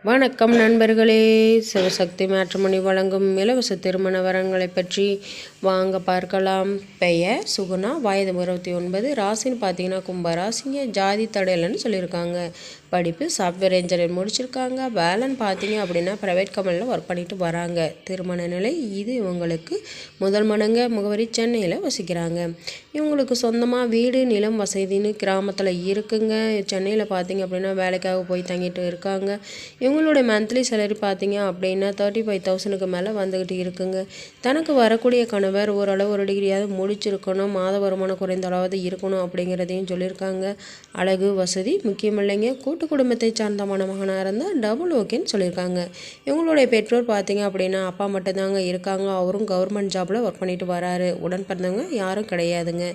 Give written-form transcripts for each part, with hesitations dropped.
வணக்கம் நண்பர்களே. சிவசக்தி மேட்ரிமோனி வழங்கும் இலவச திருமண வரங்களை பற்றி வாங்க பார்க்கலாம். பெயர் சுகுணா, வயது 29, ராசின்னு பார்த்தீங்கன்னா கும்பராசிங்க. ஜாதி தடையலன்னு சொல்லியிருக்காங்க. படிப்பு சாஃப்ட்வேர் இன்ஜினியர் முடிச்சிருக்காங்க. வேலைன்னு பார்த்தீங்க அப்படின்னா ப்ரைவேட் கம்பெனியில் ஒர்க் பண்ணிட்டு வராங்க. திருமண நிலை இது இவங்களுக்கு முதல் மடங்க. முகவரி சென்னையில் வசிக்கிறாங்க. இவங்களுக்கு சொந்தமாக வீடு நிலம் வசதின்னு கிராமத்தில் இருக்குங்க. சென்னையில் பார்த்தீங்க அப்படின்னா வேலைக்காக போய் தங்கிட்டு இருக்காங்க. இவங்களுடைய மந்த்லி சேலரி பார்த்தீங்க அப்படின்னா 35,000க்கு மேலே வந்துக்கிட்டு இருக்குங்க. தனக்கு வரக்கூடிய கணவர் ஓரளவு ஒரு டிகிரியாவது முடிச்சிருக்கணும், மாத வருமானம் குறைந்த அளவாவது இருக்கணும் அப்படிங்கிறதையும் சொல்லியிருக்காங்க. அழகு வசதி முக்கியம் இல்லைங்க. கூட்டு குடும்பத்தை சார்ந்த மணமகனாக இருந்தால் டபுள் ஓகேன்னு சொல்லியிருக்காங்க. இவங்களுடைய பெற்றோர் பார்த்தீங்க அப்படின்னா அப்பா மட்டும்தாங்க இருக்காங்க. அவரும் கவர்மெண்ட் ஜாபில் ஒர்க் பண்ணிட்டு வராரு. உடன் பிறந்தவங்க யாரும் கிடையாதுங்க.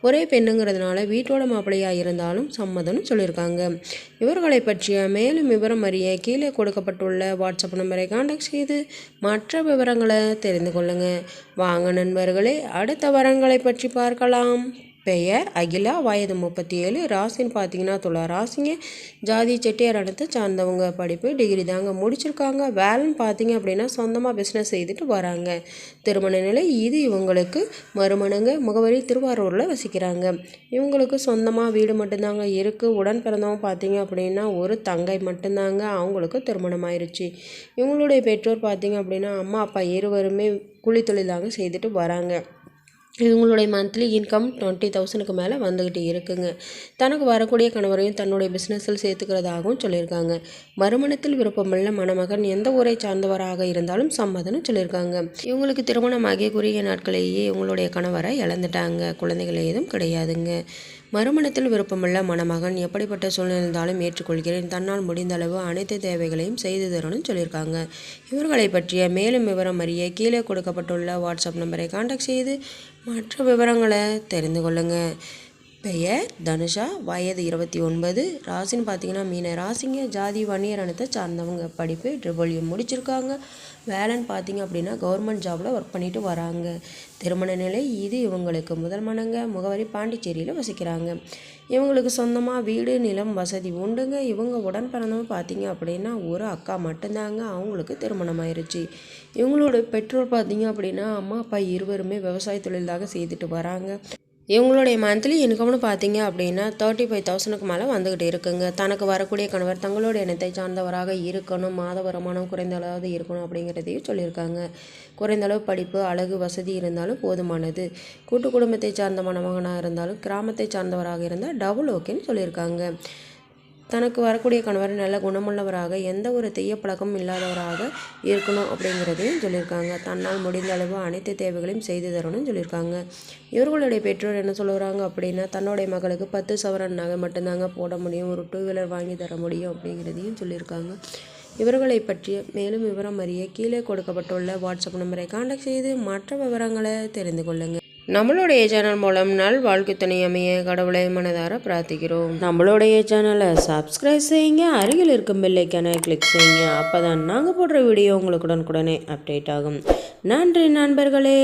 ஒரே பெண்ணுங்கிறதுனால வீட்டோட மாப்பிள்ளையாக இருந்தாலும் சம்மதம்னு சொல்லியிருக்காங்க. இவர்களை பற்றிய மேலும் விவரம் அறிய கீழே கொடுக்கப்பட்டுள்ள வாட்ஸ்அப் நம்பரை கான்டாக்ட் செய்து மற்ற விவரங்களை தெரிந்து கொள்ளுங்கள். வாங்க நண்பர்களே, அடுத்த வரங்களை பற்றி பார்க்கலாம். பெயர் அகிலா, வயது 37, ராசின்னு பார்த்தீங்கன்னா துலா ராசிங்க. ஜாதி செட்டியார் இடத்தை சார்ந்தவங்க. படிப்பு டிகிரி தாங்க முடிச்சிருக்காங்க. வேலைன்னு பார்த்தீங்க அப்படின்னா சொந்தமாக பிஸ்னஸ் செய்துட்டு வராங்க. திருமண நிலை இது இவங்களுக்கு மறுமணங்க. முகவரி திருவாரூரில் வசிக்கிறாங்க. இவங்களுக்கு சொந்தமாக வீடு மட்டும்தாங்க இருக்குது. உடன் பிறந்தவங்க பார்த்தீங்க அப்படின்னா ஒரு தங்கை மட்டும்தாங்க. அவங்களுக்கு திருமணம் ஆயிடுச்சு. இவங்களுடைய பெற்றோர் பார்த்தீங்க அப்படின்னா அம்மா அப்பா இருவருமே கூலி தொழிலாக செய்துட்டு வராங்க. இவங்களுடைய மந்த்லி இன்கம் 20,000க்கு மேலே வந்துக்கிட்டு இருக்குங்க. தனக்கு வரக்கூடிய கணவரையும் தன்னுடைய பிஸ்னஸில் சேர்த்துக்கிறதாகவும் சொல்லியிருக்காங்க. மறுமணத்தில் விருப்பமுள்ள மணமகன் எந்த ஊரை சார்ந்தவராக இருந்தாலும் சம்மதம்னு சொல்லியிருக்காங்க. இவங்களுக்கு திருமணமாகிய குறுகிய நாட்களிலேயே இவங்களுடைய கணவரை இழந்துட்டாங்க. குழந்தைகள் ஏதும் கிடையாதுங்க. மறுமணத்தில் விருப்பமுள்ள மணமகன் எப்படிப்பட்ட சூழ்நிலை இருந்தாலும் ஏற்றுக்கொள்கிறேன், தன்னால் முடிந்த அளவு அனைத்து தேவைகளையும் செய்து தரணும்னு சொல்லியிருக்காங்க. இவர்களை பற்றிய மேலும் விவரம் அறிய கீழே கொடுக்கப்பட்டுள்ள வாட்ஸ்அப் நம்பரை கான்டாக்ட் செய்து மற்ற விவரங்களை தெரிந்து கொள்ளுங்கள். பெயர் தனுஷா, வயது 29, ராசின்னு பார்த்தீங்கன்னா மீன ராசிங்க. ஜாதி வன்னியர் இனத்தை சார்ந்தவங்க. படிப்பு ட்ரிபிள் முடிச்சிருக்காங்க. வேலைன்னு பார்த்தீங்க அப்படின்னா கவர்மெண்ட் ஜாபில் ஒர்க் பண்ணிட்டு வராங்க. திருமண நிலை இது இவங்களுக்கு முதல் மடங்க. முகவரி பாண்டிச்சேரியில் வசிக்கிறாங்க. இவங்களுக்கு சொந்தமாக வீடு நிலம் வசதி உண்டுங்க. இவங்க உடன் பிறந்தவங்க பார்த்தீங்க அப்படின்னா ஒரு அக்கா மட்டும்தாங்க. அவங்களுக்கு திருமணம் ஆயிடுச்சு. இவங்களோட பெற்றோர் பார்த்தீங்க அப்படின்னா அம்மா அப்பா இருவருமே விவசாய தொழிலாக செய்துட்டு வராங்க. இவங்களுடைய மந்த்லி இன்கம்னு பார்த்தீங்க அப்படின்னா 35,000க்கு மேலே வந்துக்கிட்டு இருக்குங்க. தனக்கு வரக்கூடிய கணவர் தங்களுடைய இனத்தை சார்ந்தவராக இருக்கணும், மாத வருமானம் குறைந்த அளவு இருக்கணும் அப்படிங்கிறதையும் சொல்லியிருக்காங்க. குறைந்த அளவு படிப்பு அழகு வசதி இருந்தாலும் போதுமானது. கூட்டு குடும்பத்தை சார்ந்த மணமகனாக இருந்தாலும் கிராமத்தை சார்ந்தவராக இருந்தால் டபுள் ஓகேன்னு சொல்லியிருக்காங்க. தனக்கு வரக்கூடிய கணவர் நல்ல குணமுள்ளவராக எந்த ஒரு தீய பழக்கமும் இல்லாதவராக இருக்கணும் அப்படிங்கிறதையும் சொல்லியிருக்காங்க. தன்னால் முடிந்த அளவு அனைத்து தேவைகளையும் செய்து தரணும்னு சொல்லியிருக்காங்க. இவர்களுடைய பெற்றோர் என்ன சொல்லுறாங்க அப்படின்னா தன்னுடைய மகளுக்கு 10 சவரன் நகை மட்டும்தாங்க போட முடியும், ஒரு 2 வீலர் வாங்கி தர முடியும் அப்படிங்கிறதையும் சொல்லியிருக்காங்க. இவர்களை பற்றிய மேலும் விவரம் அறிய கீழே கொடுக்கப்பட்டுள்ள வாட்ஸ்அப் நம்பரை கான்டாக்ட் செய்து மற்ற விவரங்களை தெரிந்து கொள்ளுங்கள். நம்மளுடைய சேனல் மூலம் நல் வாழ்க்கை துணை அமைய கடவுளை மனதார பிரார்த்திக்கிறோம். நம்மளுடைய சேனலை சப்ஸ்கிரைப் செய்யுங்க, அருகில் இருக்கும் பெல் ஐக்கானை கிளிக் செய்யுங்க. அப்போ தான் நாங்கள் போடுற வீடியோ உங்களுக்கு உடனுக்குடனே அப்டேட் ஆகும். நன்றி நண்பர்களே.